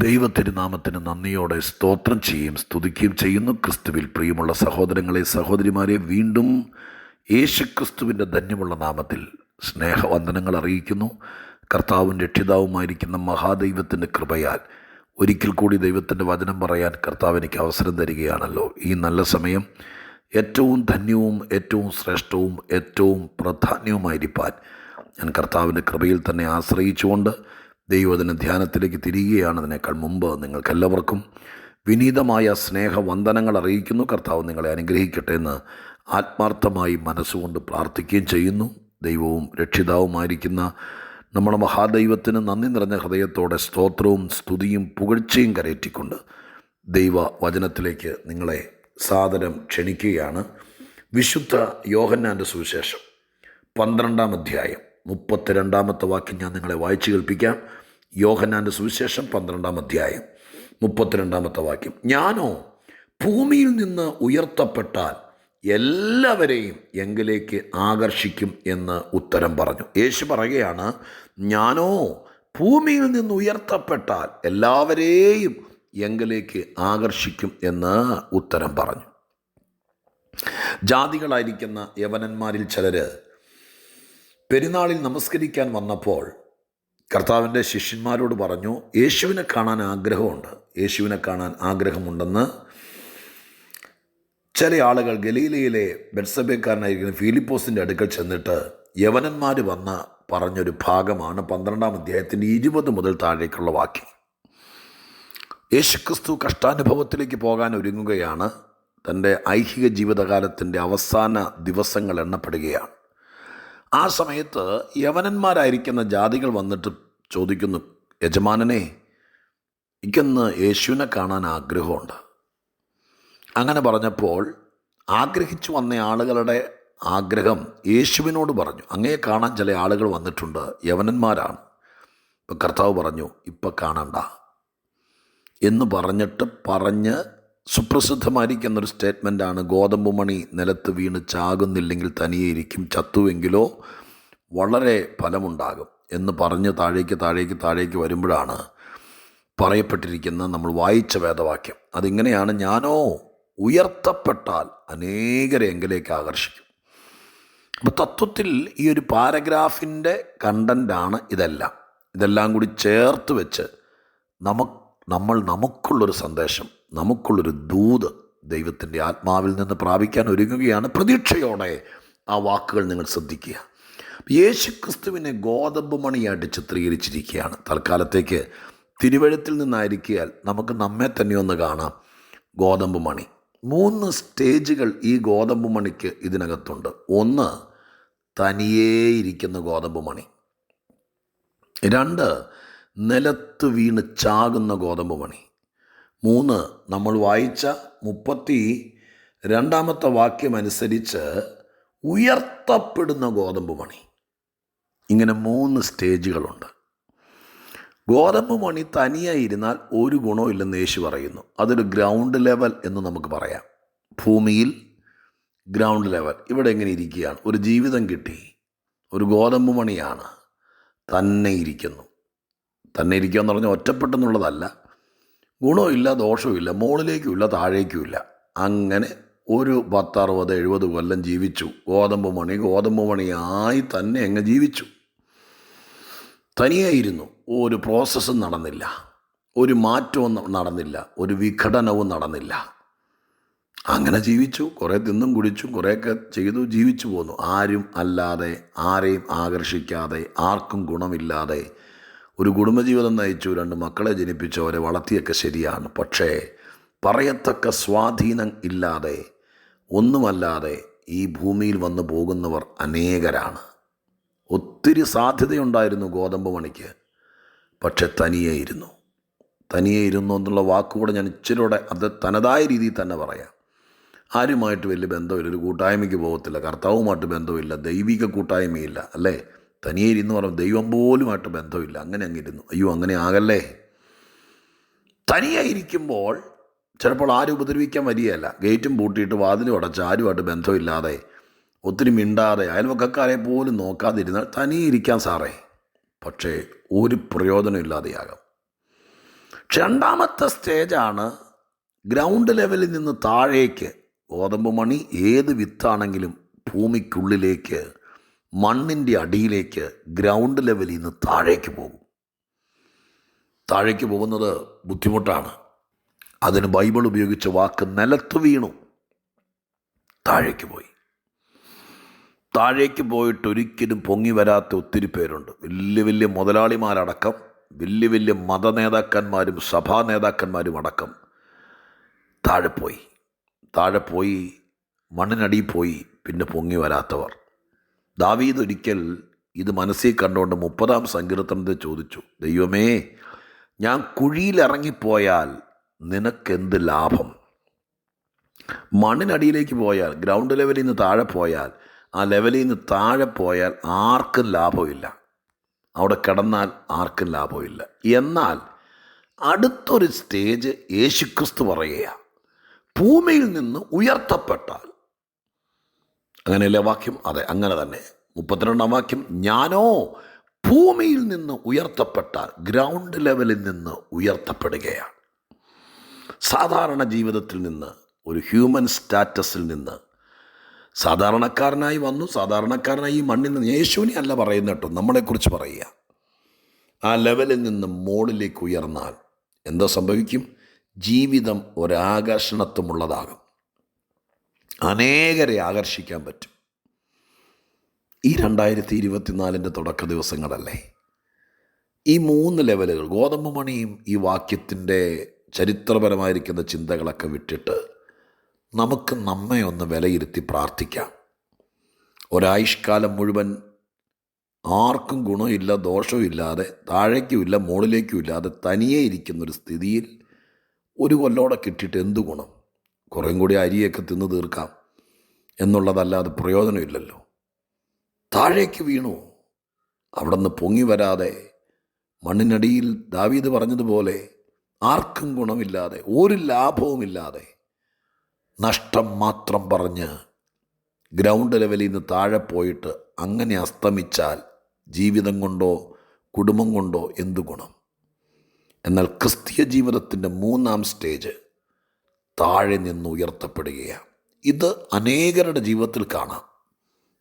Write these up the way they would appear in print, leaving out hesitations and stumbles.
ദൈവത്തിരുനാമത്തിന് നന്ദിയോടെ സ്തോത്രം ചെയ്യുകയും സ്തുതിക്കുകയും ചെയ്യുന്നു. ക്രിസ്തുവിൽ പ്രിയമുള്ള സഹോദരങ്ങളെ, സഹോദരിമാരെ, വീണ്ടും യേശുക്രിസ്തുവിൻ്റെ ധന്യമുള്ള നാമത്തിൽ സ്നേഹവന്ദനങ്ങൾ അറിയിക്കുന്നു. കർത്താവും രക്ഷിതാവുമായിരിക്കുന്ന മഹാദൈവത്തിൻ്റെ കൃപയാൽ ഒരിക്കൽ കൂടി ദൈവത്തിൻ്റെ വചനം പറയാൻ കർത്താവ് എനിക്ക് അവസരം തരികയാണല്ലോ. ഈ നല്ല സമയം ഏറ്റവും ധന്യവും ഏറ്റവും ശ്രേഷ്ഠവും ഏറ്റവും പ്രാധാന്യവുമായിരിക്കാൻ ഞാൻ കർത്താവിൻ്റെ കൃപയിൽ തന്നെ ആശ്രയിച്ചുകൊണ്ട് ദൈവവചന ധ്യാനത്തിലേക്ക് തിരികുകയാണ്. അതിനേക്കാൾ മുമ്പ് നിങ്ങൾക്കെല്ലാവർക്കും വിനീതമായ സ്നേഹവന്ദനങ്ങൾ അറിയിക്കുന്നു. കർത്താവ് നിങ്ങളെ അനുഗ്രഹിക്കട്ടെ എന്ന് ആത്മാർത്ഥമായി മനസ്സുകൊണ്ട് പ്രാർത്ഥിക്കുകയും ചെയ്യുന്നു. ദൈവവും രക്ഷിതാവുമായിരിക്കുന്ന നമ്മുടെ മഹാദൈവത്തിന് നന്ദി നിറഞ്ഞ ഹൃദയത്തോടെ സ്തോത്രവും സ്തുതിയും പുകഴ്ചയും കരയറ്റിക്കൊണ്ട് ദൈവവചനത്തിലേക്ക് നിങ്ങളെ സാദരം ക്ഷണിക്കുകയാണ്. വിശുദ്ധ യോഹന്നാൻ്റെ സുവിശേഷം 12-ാം അധ്യായം 32-ാമത്തെ വാക്യം ഞാൻ നിങ്ങളെ വായിച്ചു കേൾപ്പിക്കാം. യോഹന്നാൻ്റെ സുവിശേഷം 12-ാം അധ്യായം 32-ാമത്തെ വാക്യം. ഞാനോ ഭൂമിയിൽ നിന്ന് ഉയർത്തപ്പെട്ടാൽ എല്ലാവരെയും എങ്കിലേക്ക് ആകർഷിക്കും എന്ന് ഉത്തരം പറഞ്ഞു. യേശു പറയുകയാണ്, ഞാനോ ഭൂമിയിൽ നിന്ന് ഉയർത്തപ്പെട്ടാൽ എല്ലാവരെയും എങ്കിലേക്ക് ആകർഷിക്കും എന്ന് ഉത്തരം പറഞ്ഞു. ജാതികളായിരിക്കുന്ന യവനന്മാരിൽ ചിലർ പെരുന്നാളിൽ നമസ്കരിക്കാൻ വന്നപ്പോൾ കർത്താവിൻ്റെ ശിഷ്യന്മാരോട് പറഞ്ഞു, യേശുവിനെ കാണാൻ ആഗ്രഹമുണ്ട്. യേശുവിനെ കാണാൻ ആഗ്രഹമുണ്ടെന്ന് ചില ആളുകൾ ഗലീലയിലെ ബെത്സബേക്കാരനായിരിക്കുന്ന ഫിലിപ്പോസിൻ്റെ അടുക്കൽ ചെന്നിട്ട് യവനന്മാർ വന്ന പറഞ്ഞൊരു ഭാഗമാണ് 12-ാം അധ്യായത്തിൻ്റെ 20 മുതൽ താഴേക്കുള്ള വാക്യം. യേശുക്രിസ്തു കഷ്ടാനുഭവത്തിലേക്ക് പോകാൻ ഒരുങ്ങുകയാണ്. തൻ്റെ ഐഹിക ജീവിതകാലത്തിൻ്റെ അവസാന ദിവസങ്ങൾ എണ്ണപ്പെടുകയാണ്. ആ സമയത്ത് യവനന്മാരായിരിക്കുന്ന ജാതികൾ വന്നിട്ട് ചോദിക്കുന്നു, യജമാനനെ, എനിക്കൊന്ന് യേശുവിനെ കാണാൻ ആഗ്രഹമുണ്ട്. അങ്ങനെ പറഞ്ഞപ്പോൾ ആഗ്രഹിച്ചു വന്ന ആളുകളുടെ ആഗ്രഹം യേശുവിനോട് പറഞ്ഞു. അങ്ങയെ കാണാൻ ചില ആളുകൾ വന്നിട്ടുണ്ട്, യവനന്മാരാണ്. ഇപ്പം കർത്താവ് പറഞ്ഞു, ഇപ്പം കാണണ്ട എന്ന് പറഞ്ഞ് സുപ്രസിദ്ധമായിരിക്കുന്നൊരു സ്റ്റേറ്റ്മെൻറ്റാണ്, ഗോതമ്പ് മണി നിലത്ത് വീണ് ചാകുന്നില്ലെങ്കിൽ തനിയെ ഇരിക്കും, ചത്തുവെങ്കിലോ വളരെ ഫലമുണ്ടാകും എന്ന് പറഞ്ഞ് താഴേക്ക് വരുമ്പോഴാണ് പറയപ്പെട്ടിരിക്കുന്ന നമ്മൾ വായിച്ച വേദവാക്യം. അതിങ്ങനെയാണ്, ഞാനോ ഉയർത്തപ്പെട്ടാൽ അനേകരെ എങ്കിലേക്ക് ആകർഷിക്കും. അപ്പോൾ തത്വത്തിൽ ഈ ഒരു പാരഗ്രാഫിൻ്റെ കണ്ടൻ്റാണ് ഇതെല്ലാം കൂടി ചേർത്ത് വെച്ച് നമുക്കുള്ളൊരു സന്ദേശം, നമുക്കുള്ളൊരു ദൂത് ദൈവത്തിൻ്റെ ആത്മാവിൽ നിന്ന് പ്രാപിക്കാൻ ഒരുങ്ങുകയാണ്. പ്രതീക്ഷയോടെ ആ വാക്കുകൾ നിങ്ങൾ ശ്രദ്ധിക്കുക. യേശുക്രിസ്തുവിനെ ഗോതമ്പ് മണിയായിട്ട് ചിത്രീകരിച്ചിരിക്കുകയാണ്. തൽക്കാലത്തേക്ക് തിരുവഴുത്തിൽ നിന്നായിരിക്കിയാൽ നമുക്ക് നമ്മെ തന്നെ ഒന്ന് കാണാം. ഗോതമ്പ് മണി 3 സ്റ്റേജുകൾ ഈ ഗോതമ്പ് മണിക്ക് ഇതിനകത്തുണ്ട്. 1, തനിയേ ഇരിക്കുന്ന ഗോതമ്പ് മണി. 2, നിലത്ത് വീണ് ചാകുന്ന ഗോതമ്പ് മണി. 3, നമ്മൾ വായിച്ച 32-ാമത്തെ വാക്യം അനുസരിച്ച് ഉയർത്തപ്പെടുന്ന ഗോതമ്പ് മണി. ഇങ്ങനെ 3 സ്റ്റേജുകളുണ്ട്. ഗോതമ്പ് മണി തനിയായിരുന്നാൽ ഒരു ഗുണവും ഇല്ലെന്ന് യേശു പറയുന്നു. അതൊരു ഗ്രൗണ്ട് ലെവൽ എന്ന് നമുക്ക് പറയാം. ഭൂമിയിൽ ഗ്രൗണ്ട് ലെവൽ. ഇവിടെ എങ്ങനെ ഇരിക്കുകയാണ്? ഒരു ജീവിതം കിട്ടി, ഒരു ഗോതമ്പ് മണിയാണ്, തന്നെ ഇരിക്കുന്നു എന്ന് പറഞ്ഞാൽ ഒറ്റപ്പെട്ടെന്നുള്ളതല്ല. ഗുണമില്ല, ദോഷവുമില്ല, മുകളിലേക്കുമില്ല, താഴേക്കുമില്ല. അങ്ങനെ ഒരു 10, 60, 70 കൊല്ലം ജീവിച്ചു. ഗോതമ്പ് മണിയായി തന്നെ അങ്ങ് ജീവിച്ചു. തനിയായിരുന്നു. ഒരു പ്രോസസ്സും നടന്നില്ല, ഒരു മാറ്റവും നടന്നില്ല, ഒരു വിഘടനവും നടന്നില്ല. അങ്ങനെ ജീവിച്ചു. കുറേ തിന്നും കുടിച്ചും കുറേയൊക്കെ ചെയ്തു ജീവിച്ചു പോന്നു. ആരും അല്ലാതെ, ആരെയും ആകർഷിക്കാതെ, ആർക്കും ഗുണമില്ലാതെ ഒരു കുടുംബജീവിതം നയിച്ചു. 2 മക്കളെ ജനിപ്പിച്ചു, അവരെ വളർത്തിയൊക്കെ ശരിയാണ്. പക്ഷേ പറയത്തക്ക സ്വാധീനം ഇല്ലാതെ, ഒന്നുമല്ലാതെ ഈ ഭൂമിയിൽ വന്നു പോകുന്നവർ അനേകരാണ്. ഒത്തിരി സാധ്യതയുണ്ടായിരുന്നു ഗോതമ്പ് മണിക്ക്, പക്ഷെ തനിയേ ഇരുന്നു എന്നുള്ള വാക്കുകൂടെ ഞാൻ ഇച്ചിരൂടെ അത് തനതായ രീതിയിൽ തന്നെ പറയാം. ആരുമായിട്ട് വലിയ ബന്ധമില്ല, ഒരു കൂട്ടായ്മയ്ക്ക് പോകത്തില്ല, കർത്താവുമായിട്ട് ബന്ധമില്ല, ദൈവിക കൂട്ടായ്മയില്ല, അല്ലേ? തനിയെ ഇരുന്ന് പറയുമ്പോൾ ദൈവം പോലുമായിട്ട് ബന്ധമില്ല. അങ്ങനെ അങ്ങിരുന്നു. അയ്യോ, അങ്ങനെ ആകല്ലേ. തനിയെ ഇരിക്കുമ്പോൾ ചിലപ്പോൾ ആരും ഉപദ്രവിക്കാൻ വരികയല്ല. ഗേറ്റും പൂട്ടിയിട്ട് വാതിലും അടച്ച് ആരുമായിട്ട് ബന്ധമില്ലാതെ, ഒത്തിരി മിണ്ടാതെ, അയൽവക്കക്കാരെ പോലും നോക്കാതിരുന്നാൽ തനിയെ ഇരിക്കാൻ സാറേ. പക്ഷേ ഒരു പ്രയോജനം ഇല്ലാതെയാകാം. രണ്ടാമത്തെ സ്റ്റേജാണ് ഗ്രൗണ്ട് ലെവലിൽ നിന്ന് താഴേക്ക്. ഗോതമ്പ് മണി ഏത് വിത്താണെങ്കിലും ഭൂമിക്കുള്ളിലേക്ക്, മണ്ണിൻ്റെ അടിയിലേക്ക്, ഗ്രൗണ്ട് ലെവലിൽ നിന്ന് താഴേക്ക് പോകും. താഴേക്ക് പോകുന്നത് ബുദ്ധിമുട്ടാണ്. അതിന് ബൈബിൾ ഉപയോഗിച്ച വാക്ക് നിലത്ത് വീണു, താഴേക്ക് പോയി. താഴേക്ക് പോയിട്ട് ഒരിക്കലും പൊങ്ങി വരാത്ത ഒത്തിരി പേരുണ്ട്. വലിയ വലിയ മുതലാളിമാരടക്കം, വലിയ വലിയ മത നേതാക്കന്മാരും സഭാ നേതാക്കന്മാരും അടക്കം താഴെ പോയി മണ്ണിനടിയിൽ പോയി പിന്നെ പൊങ്ങി വരാത്തവർ. ദാവീദ് ഒരിക്കൽ ഇത് മനസ്സിൽ കണ്ടുകൊണ്ട് 30-ാം സങ്കീർത്തനത്തിൽ ചോദിച്ചു, ദൈവമേ, ഞാൻ കുഴിയിലിറങ്ങിപ്പോയാൽ നിനക്കെന്ത് ലാഭം? മണ്ണിനടിയിലേക്ക് പോയാൽ, ഗ്രൗണ്ട് ലെവലിൽ നിന്ന് താഴെ പോയാൽ, ആ ലെവലിൽ നിന്ന് താഴെ പോയാൽ ആർക്കും ലാഭമില്ല. അവിടെ കിടന്നാൽ ആർക്കും ലാഭമില്ല. എന്നാൽ അടുത്തൊരു സ്റ്റേജ് യേശുക്രിസ്തു പറയുക, ഭൂമിയിൽ നിന്ന് ഉയർത്തപ്പെട്ടാൽ. അങ്ങനെയല്ലേ വാക്യം? അതെ, അങ്ങനെ തന്നെ. 32-ാം വാക്യം, ഞാനോ ഭൂമിയിൽ നിന്ന് ഉയർത്തപ്പെട്ടാൽ, ഗ്രൗണ്ട് ലെവലിൽ നിന്ന് ഉയർത്തപ്പെടുകയാണ്. സാധാരണ ജീവിതത്തിൽ നിന്ന്, ഒരു ഹ്യൂമൻ സ്റ്റാറ്റസിൽ നിന്ന് സാധാരണക്കാരനായി വന്നു, സാധാരണക്കാരനായി ഈ മണ്ണിൽ നിന്ന്, യേശുവിനെ അല്ല പറയുന്നത് കേട്ടോ, നമ്മളെക്കുറിച്ച് പറയുക. ആ ലെവലിൽ നിന്ന് മുകളിലേക്ക് ഉയർന്നാൽ എന്താ സംഭവിക്കും? ജീവിതം ഒരാകർഷണത്വമുള്ളതാകും. അനേകരെ ആകർഷിക്കാൻ പറ്റും. ഈ 2024 തുടക്ക ദിവസങ്ങളല്ലേ ഈ 3 ലെവലുകൾ. ഗോതമ്പ് മണിയും ഈ വാക്യത്തിൻ്റെ ചരിത്രപരമായിരിക്കുന്ന ചിന്തകളൊക്കെ വിട്ടിട്ട് നമുക്ക് നമ്മെ ഒന്ന് വിലയിരുത്തി പ്രാർത്ഥിക്കാം. ഒരായുഷ്കാലം മുഴുവൻ ആർക്കും ഗുണമില്ല, ദോഷമില്ലാതെ, താഴേക്കുമില്ല മുകളിലേക്കുമില്ലാതെ തനിയെ ഇരിക്കുന്നൊരു സ്ഥിതിയിൽ ഒരു കൊല്ലോടെ കിട്ടിയിട്ട് എന്ത് ഗുണം? കുറേം കൂടി അരിയൊക്കെ തിന്ന് തീർക്കാം എന്നുള്ളതല്ലാതെ പ്രയോജനമില്ലല്ലോ. താഴേക്ക് വീണു, അവിടെ നിന്ന് പൊങ്ങി വരാതെ മണ്ണിനടിയിൽ ദാവീദ് പറഞ്ഞതുപോലെ ആർക്കും ഗുണമില്ലാതെ, ഒരു ലാഭവുമില്ലാതെ, നഷ്ടം മാത്രം പറഞ്ഞ് ഗ്രൗണ്ട് ലെവലിൽ നിന്ന് താഴെ പോയിട്ട് അങ്ങനെ അസ്തമിച്ചാൽ ജീവിതം കൊണ്ടോ കുടുംബം കൊണ്ടോ എന്തു ഗുണം? എന്നാൽ ക്രിസ്തീയ ജീവിതത്തിൻ്റെ 3-ാം സ്റ്റേജ് താഴെ നിന്ന് ഉയർത്തപ്പെടുകയാണ്. ഇത് അനേകരുടെ ജീവിതത്തിൽ കാണാം.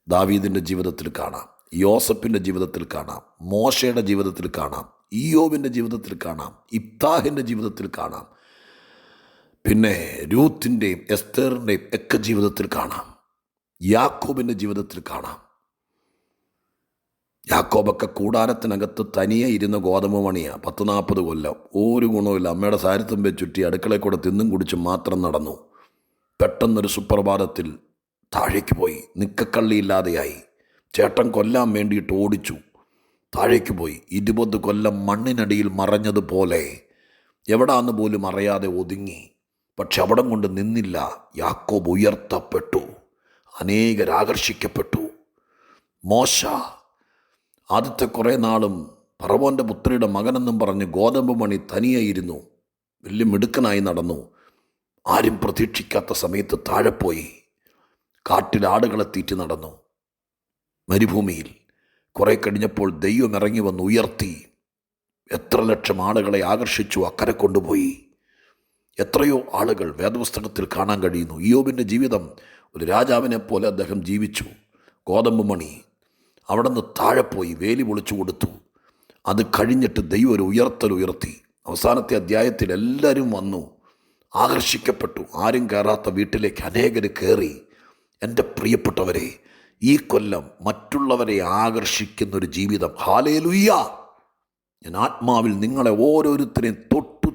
ദാവീദിൻ്റെ ജീവിതത്തിൽ കാണാം, യോസഫിൻ്റെ ജീവിതത്തിൽ കാണാം, മോശയുടെ ജീവിതത്തിൽ കാണാം, ഇയ്യോബിൻ്റെ ജീവിതത്തിൽ കാണാം, ഇബ്താഹിൻ്റെ ജീവിതത്തിൽ കാണാം, പിന്നെ രൂത്തിൻ്റെയും എസ്തേറിൻ്റെയും ഒക്കെ ജീവിതത്തിൽ കാണാം, യാക്കോബിൻ്റെ ജീവിതത്തിൽ കാണാം. യാക്കോബൊക്കെ കൂടാരത്തിനകത്ത് തനിയെ ഇരുന്ന ഗോതമ്പ് മണിയാണ്. 40 കൊല്ലം ഒരു ഗുണമില്ല. അമ്മയുടെ സാരത്തുമ്പെ ചുറ്റി അടുക്കളയിൽ കൂടെ തിന്നും കുടിച്ചും മാത്രം നടന്നു. പെട്ടെന്നൊരു സുപ്രഭാതത്തിൽ താഴേക്ക് പോയി, നിക്കക്കള്ളിയില്ലാതെയായി. ചേട്ടൻ കൊല്ലാൻ വേണ്ടിയിട്ട് ഓടിച്ചു, താഴേക്ക് പോയി. 20 കൊല്ലം മണ്ണിനടിയിൽ മറഞ്ഞതുപോലെ എവിടാന്ന് പോലും അറിയാതെ ഒതുങ്ങി. പക്ഷെ അവിടം കൊണ്ട് നിന്നില്ല. യാക്കോബ് ഉയർത്തപ്പെട്ടു, അനേകരാകർഷിക്കപ്പെട്ടു. മോശ ആദ്യത്തെ കുറേ നാളും ഫറവോൻ്റെ പുത്രിയുടെ മകനെന്നും പറഞ്ഞ് ഗോതമ്പ് മണി തനിയായിരുന്നു, വലിയ മിടുക്കനായി നടന്നു. ആരും പ്രതീക്ഷിക്കാത്ത സമയത്ത് താഴെപ്പോയി കാട്ടിൽ ആടുകളെ തീറ്റി നടന്നു. മരുഭൂമിയിൽ കുറേ കഴിഞ്ഞപ്പോൾ ദൈവം ഇറങ്ങി വന്ന് ഉയർത്തി. എത്ര ലക്ഷം ആളുകളെ ആകർഷിച്ചു, അക്കരെ കൊണ്ടുപോയി. എത്രയോ ആളുകൾ വേദപുസ്തകത്തിൽ കാണാൻ കഴിയുന്നു. ഇയ്യോബിൻ്റെ ജീവിതം ഒരു രാജാവിനെ പോലെ അദ്ദേഹം ജീവിച്ചു. ഗോതമ്പ് മണി അവിടെ നിന്ന് താഴെപ്പോയി വേലി പൊളിച്ചു കൊടുത്തു. അത് കഴിഞ്ഞിട്ട് ദൈവം ഒരു ഉയർത്തി. അവസാനത്തെ അധ്യായത്തിൽ എല്ലാവരും വന്നു, ആകർഷിക്കപ്പെട്ടു. ആരും കയറാത്ത വീട്ടിലേക്ക് അനേകർ കയറി. എൻ്റെ പ്രിയപ്പെട്ടവരെ, ഈ കൊല്ലം മറ്റുള്ളവരെ ആകർഷിക്കുന്നൊരു ജീവിതം. ഹല്ലേലൂയ! ഞാൻ ആത്മാവിൽ നിങ്ങളെ ഓരോരുത്തരെയും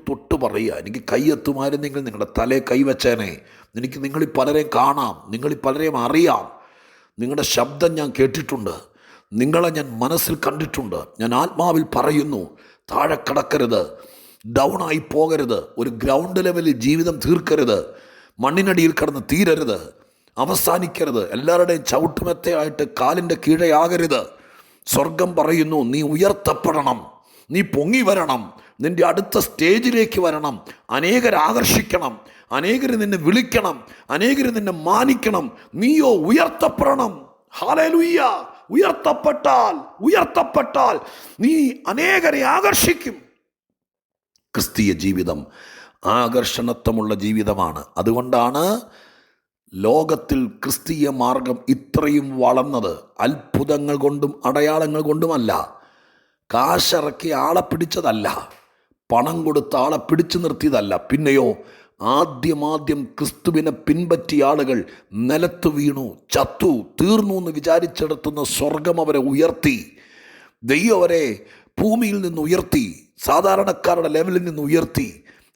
തൊട്ട് പറയുക. എനിക്ക് കൈയെത്തുമായിരുന്നെങ്കിൽ നിങ്ങളുടെ തലയെ കൈവച്ചേനെ. എനിക്ക് നിങ്ങളിൽ പലരെയും കാണാം, നിങ്ങളിൽ പലരെയും അറിയാം. നിങ്ങളുടെ ശബ്ദം ഞാൻ കേട്ടിട്ടുണ്ട്, നിങ്ങളെ ഞാൻ മനസ്സിൽ കണ്ടിട്ടുണ്ട്. ഞാൻ ആത്മാവിൽ പറയുന്നു, താഴെ കിടക്കരുത്, ഡൗണായി പോകരുത്, ഒരു ഗ്രൗണ്ട് ലെവലിൽ ജീവിതം തീർക്കരുത്, മണ്ണിനടിയിൽ കിടന്ന് തീരരുത്, അവസാനിക്കരുത്, എല്ലാവരുടെയും ചവിട്ടുമെത്തയായിട്ട് കാലിൻ്റെ കീഴെയാകരുത്. സ്വർഗം പറയുന്നു, നീ ഉയർത്തപ്പെടണം, നീ പൊങ്ങി വരണം, നിൻ്റെ അടുത്ത സ്റ്റേജിലേക്ക് വരണം. അനേകരെ ആകർഷിക്കണം, അനേകര് നിന്നെ വിളിക്കണം, അനേകര് നിന്നെ മാനിക്കണം. നീയോ ഉയർത്തപ്പെടണം. ഹല്ലേലൂയ! ഉയർത്തപ്പെട്ടാൽ നീ അനേകരെ ആകർഷിക്കും. ക്രിസ്തീയ ജീവിതം ആകർഷണത്വമുള്ള ജീവിതമാണ്. അതുകൊണ്ടാണ് ലോകത്തിൽ ക്രിസ്തീയ മാർഗം ഇത്രയും വളർന്നത്. അത്ഭുതങ്ങൾ കൊണ്ടും അടയാളങ്ങൾ കൊണ്ടുമല്ല, കാശിറക്കി ആളെ പിടിച്ചതല്ല, പണം കൊടുത്ത് ആളെ പിടിച്ചു നിർത്തിയതല്ല. പിന്നെയോ ആദ്യം ക്രിസ്തുവിനെ പിൻപറ്റിയ ആളുകൾ നിലത്ത് വീണു, ചത്തു, തീർന്നു എന്ന് വിചാരിച്ചെടുത്തുന്ന സ്വർഗം അവരെ ഉയർത്തി. ദൈവം അവരെ ഭൂമിയിൽ നിന്ന് ഉയർത്തി, സാധാരണക്കാരുടെ ലെവലിൽ നിന്ന് ഉയർത്തി,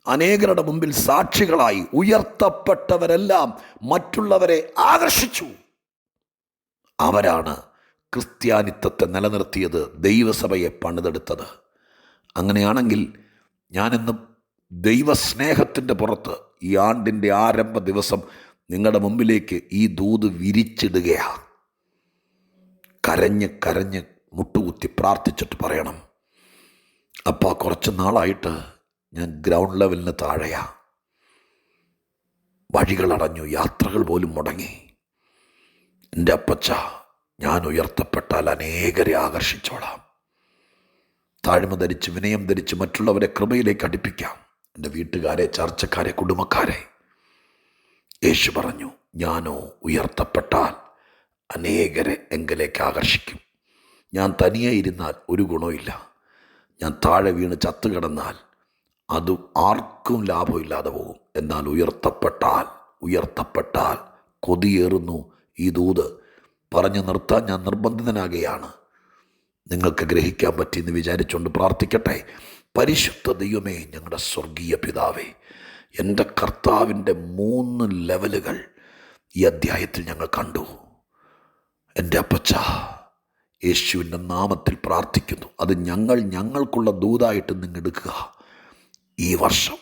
അനേകരുടെ മുമ്പിൽ സാക്ഷികളായി. ഉയർത്തപ്പെട്ടവരെല്ലാം മറ്റുള്ളവരെ ആകർഷിച്ചു. അവരാണ് ക്രിസ്ത്യാനിത്വത്തെ നിലനിർത്തിയത്, ദൈവസഭയെ പണിതെടുത്തത്. അങ്ങനെയാണെങ്കിൽ ഞാനിന്ന് ദൈവസ്നേഹത്തിൻ്റെ പുറത്ത് ഈ ആണ്ടിൻ്റെ ആരംഭ ദിവസം നിങ്ങളുടെ മുമ്പിലേക്ക് ഈ ദൂത് വിരിച്ചിടുകയാണ്. കരഞ്ഞ് കരഞ്ഞ് മുട്ടുകുത്തി പ്രാർത്ഥിച്ചിട്ട് പറയണം, അപ്പാ, കുറച്ച് നാളായിട്ട് ഞാൻ ഗ്രൗണ്ട് ലെവലിന് താഴെയാ. വഴികളടഞ്ഞു, യാത്രകൾ പോലും മുടങ്ങി. എൻ്റെ അപ്പച്ച, ഞാൻ ഉയർത്തപ്പെട്ടാൽ അനേകരെ ആകർഷിച്ചോളാം. താഴ്മ ധരിച്ച്, വിനയം ധരിച്ച് മറ്റുള്ളവരെ കൃപയിലേക്ക് അടുപ്പിക്കാം. എൻ്റെ വീട്ടുകാരെ, ചർച്ചക്കാരെ, കുടുംബക്കാരെ. യേശു പറഞ്ഞു, ഞാനോ ഉയർത്തപ്പെട്ടാൽ അനേകരെ എങ്കിലേക്ക് ആകർഷിക്കും. ഞാൻ തനിയെ ഇരുന്നാൽ ഒരു ഗുണമില്ല. ഞാൻ താഴെ വീണ് ചത്തുകിടന്നാൽ അത് ആർക്കും ലാഭമില്ലാതെ പോകും. എന്നാൽ ഉയർത്തപ്പെട്ടാൽ കൊതിയേറുന്നു. ഈ ദൂത് പറഞ്ഞു നിർത്താൻ ഞാൻ നിർബന്ധിതനാകുകയാണ്. നിങ്ങൾക്ക് ഗ്രഹിക്കാൻ പറ്റിയെന്ന് വിചാരിച്ചുകൊണ്ട് പ്രാർത്ഥിക്കട്ടെ. പരിശുദ്ധ ദൈവമേ, ഞങ്ങളുടെ സ്വർഗീയ പിതാവേ, എൻ്റെ കർത്താവിൻ്റെ 3 ലെവലുകൾ ഈ അധ്യായത്തിൽ ഞങ്ങൾ കണ്ടു. എൻ്റെ അപ്പച്ച, യേശുവിൻ്റെ നാമത്തിൽ പ്രാർത്ഥിക്കുന്നു. അത് ഞങ്ങൾക്കുള്ള ദൂതായിട്ട് നിങ്ങൾ എടുക്കുക. ഈ വർഷം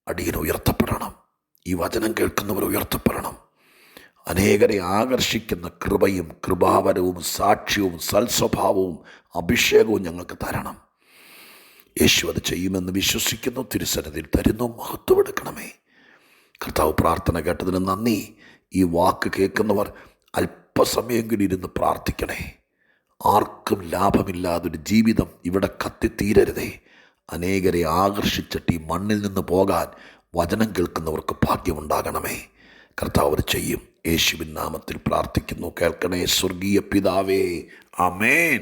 അടിയൻ ഉയർത്തപ്പെടണം. ഈ വചനം കേൾക്കുന്നവർ ഉയർത്തപ്പെടണം. അനേകരെ ആകർഷിക്കുന്ന കൃപയും കൃപാവരവും സാക്ഷ്യവും സൽസ്വഭാവവും അഭിഷേകവും ഞങ്ങൾക്ക് തരണം. യേശു അത് ചെയ്യുമെന്ന് വിശ്വസിക്കുന്നു. തിരുസന്നിധിയിൽ തരുന്നു. മഹത്വമെടുക്കണമേ. കർത്താവ്, പ്രാർത്ഥന കേട്ടതിന് നന്ദി. ഈ വാക്ക് കേൾക്കുന്നവർ അല്പസമയെങ്കിലും ഇരുന്ന് പ്രാർത്ഥിക്കണേ. ആർക്കും ലാഭമില്ലാതൊരു ജീവിതം ഇവിടെ കത്തിത്തീരരുതേ. അനേകരെ ആകർഷിച്ചിട്ട് ഈ മണ്ണിൽ നിന്ന് പോകാൻ വചനം കേൾക്കുന്നവർക്ക് ഭാഗ്യമുണ്ടാകണമേ. കർത്താവ് അത് ചെയ്യും. യേശുവിൻ നാമത്തിൽ പ്രാർത്ഥിക്കുന്നു. കേൾക്കണേ സ്വർഗീയ പിതാവേ. ആമേൻ.